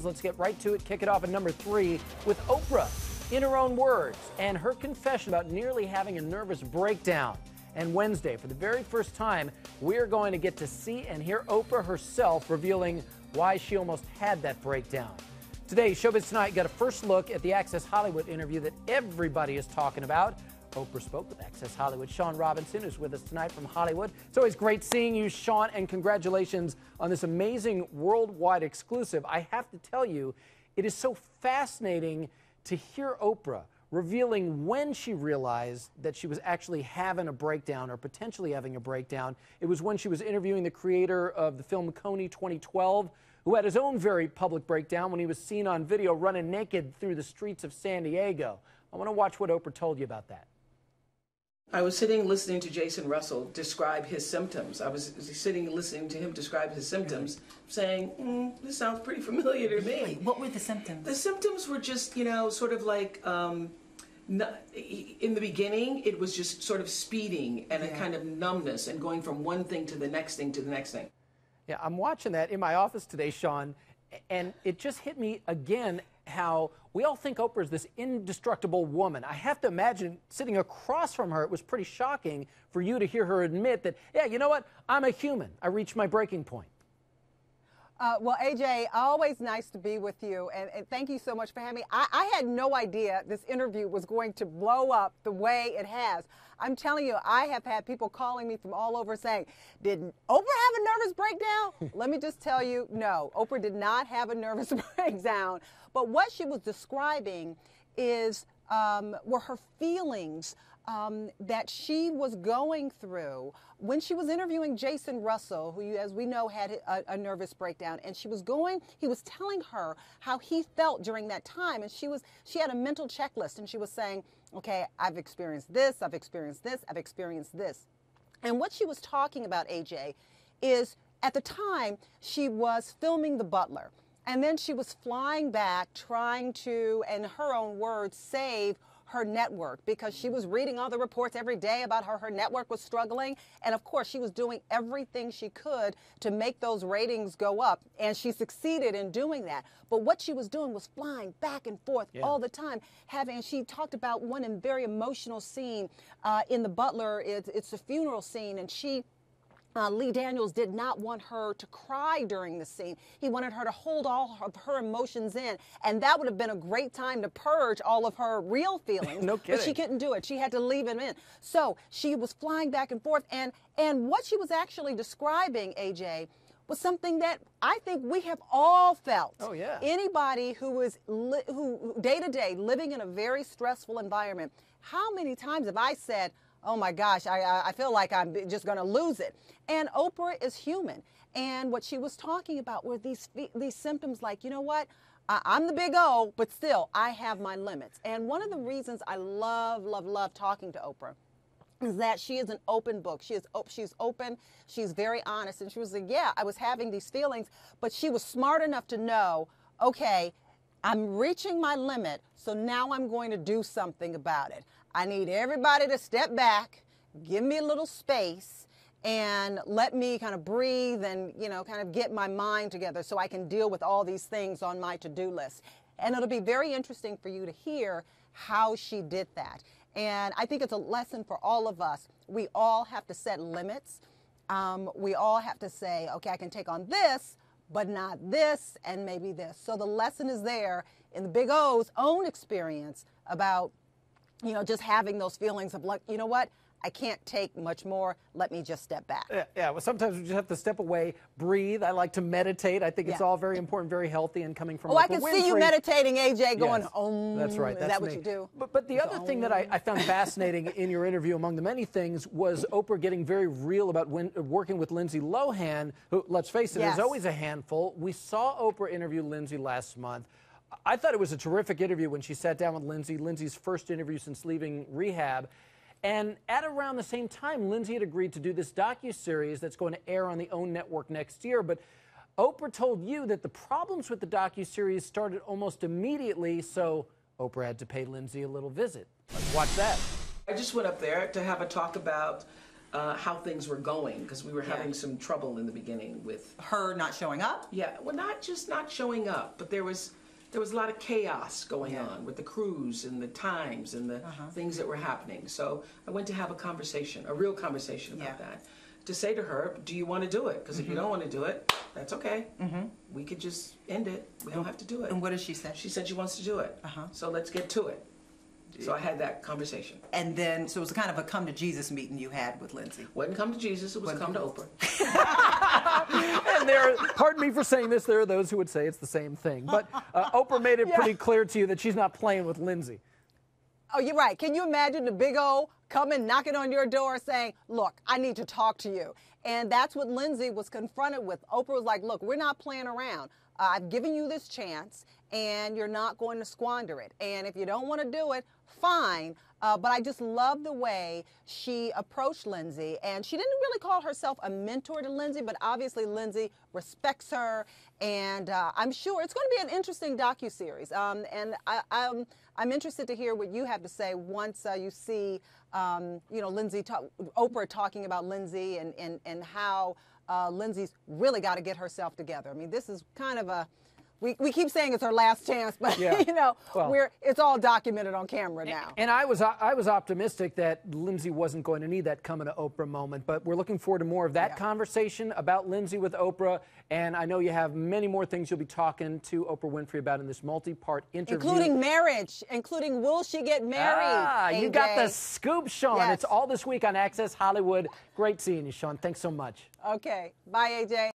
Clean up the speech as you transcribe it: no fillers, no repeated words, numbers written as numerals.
Let's get right to it. Kick it off at number 3 with Oprah, in her own words, and her confession about nearly having a nervous breakdown. And Wednesday, for the very first time, we're going to get to see and hear Oprah herself revealing why she almost had that breakdown. Today, Showbiz Tonight got a first look at the Access Hollywood interview that everybody is talking about. Oprah spoke with Access Hollywood. Sean Robinson is with us tonight from Hollywood. It's always great seeing you, Sean, and congratulations on this amazing worldwide exclusive. I have to tell you, it is so fascinating to hear Oprah revealing when she realized that she was actually having a breakdown or potentially having a breakdown. It was when she was interviewing the creator of the film Coney 2012, who had his own very public breakdown when he was seen on video running naked through the streets of San Diego. I want to watch what Oprah told you about that. I was sitting listening to Jason Russell describe his symptoms. I was sitting listening to him describe his symptoms, saying, this sounds pretty familiar to me. Wait, what were the symptoms? The symptoms were just, sort of like, in the beginning, it was just sort of speeding and a kind of numbness and going from one thing to the next thing to the next thing. Yeah, I'm watching that in my office today, Sean, and it just hit me again how we all think Oprah is this indestructible woman. I have to imagine sitting across from her, it was pretty shocking for you to hear her admit that, yeah, you know what, I'm a human. I reached my breaking point. Well, AJ, always nice to be with you, and thank you so much for having me. I had no idea this interview was going to blow up the way it has. I'm telling you, I have had people calling me from all over saying, did Oprah have a nervous breakdown? Let me just tell you, no, Oprah did not have a nervous breakdown. But what she was describing were her feelings that she was going through when she was interviewing Jason Russell, who, as we know, had a nervous breakdown, and he was telling her how he felt during that time, and she had a mental checklist, and she was saying, okay, I've experienced this, I've experienced this, I've experienced this. And what she was talking about, AJ, is at the time she was filming The Butler, and then she was flying back trying to, in her own words, save her network, because she was reading all the reports every day about how her network was struggling. And of course, she was doing everything she could to make those ratings go up. And she succeeded in doing that. But what she was doing was flying back and forth all the time. She talked about one very emotional scene in The Butler. It's a funeral scene, and Lee Daniels did not want her to cry during the scene. He wanted her to hold all of her emotions in, and that would have been a great time to purge all of her real feelings. No kidding. But she couldn't do it. She had to leave them in. So she was flying back and forth, and what she was actually describing, AJ, was something that I think we have all felt. Oh, yeah. Anybody who is who day to day living in a very stressful environment, how many times have I said, oh my gosh, I feel like I'm just going to lose it. And Oprah is human. And what she was talking about were these symptoms like, you know what, I'm the big O, but still, I have my limits. And one of the reasons I love, love, love talking to Oprah is that she is an open book. She's open, she's very honest. And she was like, yeah, I was having these feelings, but she was smart enough to know, okay, I'm reaching my limit, so now I'm going to do something about it. I need everybody to step back, give me a little space, and let me kind of breathe and, kind of get my mind together so I can deal with all these things on my to-do list. And it'll be very interesting for you to hear how she did that. And I think it's a lesson for all of us. We all have to set limits. We all have to say, okay, I can take on this, but not this, and maybe this. So the lesson is there in the Big O's own experience about, just having those feelings of like, you know what, I can't take much more. Let me just step back. Yeah, well, sometimes we just have to step away, breathe. I like to meditate. I think it's all very important, very healthy, and coming from I can see you meditating, AJ, going, that's right. That's is that me. what you do? But the other thing that I found fascinating in your interview, among the many things, was Oprah getting very real about working with Lindsay Lohan, who, let's face it, is always a handful. We saw Oprah interview Lindsay last month. I thought it was a terrific interview when she sat down with Lindsay's first interview since leaving rehab. And at around the same time, Lindsay had agreed to do this docuseries that's going to air on the OWN network next year. But Oprah told you that the problems with the docuseries started almost immediately, so Oprah had to pay Lindsay a little visit. Let's watch that. I just went up there to have a talk about how things were going, because we were having some trouble in the beginning with her not showing up. Yeah, well, not just not showing up, but there was a lot of chaos going on with the cruise and the times and the things that were happening. So I went to have a conversation, a real conversation about that, to say to her, do you want to do it? Because if you don't want to do it, that's okay. We could just end it. We don't have to do it. And what did she say? She said she wants to do it. So let's get to it. So I had that conversation. And then, so it was kind of a come to Jesus meeting you had with Lindsay. Wasn't come to Jesus, it was come to Oprah. And pardon me for saying this, there are those who would say it's the same thing. But Oprah made it pretty clear to you that she's not playing with Lindsay. Oh, you're right. Can you imagine the big O coming, knocking on your door saying, look, I need to talk to you. And that's what Lindsay was confronted with. Oprah was like, look, we're not playing around. I've given you this chance, and you're not going to squander it. And if you don't want to do it, fine. But I just love the way she approached Lindsay. And she didn't really call herself a mentor to Lindsay, but obviously Lindsay respects her. And I'm sure it's going to be an interesting docuseries. And I'm interested to hear what you have to say once you see, Oprah talking about Lindsay and how Lindsay's really got to get herself together. I mean, this is kind of we keep saying it's her last chance, but it's all documented on camera now. And I was optimistic that Lindsay wasn't going to need that coming to Oprah moment, but we're looking forward to more of that conversation about Lindsay with Oprah. And I know you have many more things you'll be talking to Oprah Winfrey about in this multi-part interview. Including marriage, including will she get married? You got the scoop, Sean. Yes. It's all this week on Access Hollywood. Great seeing you, Sean. Thanks so much. Okay. Bye, AJ.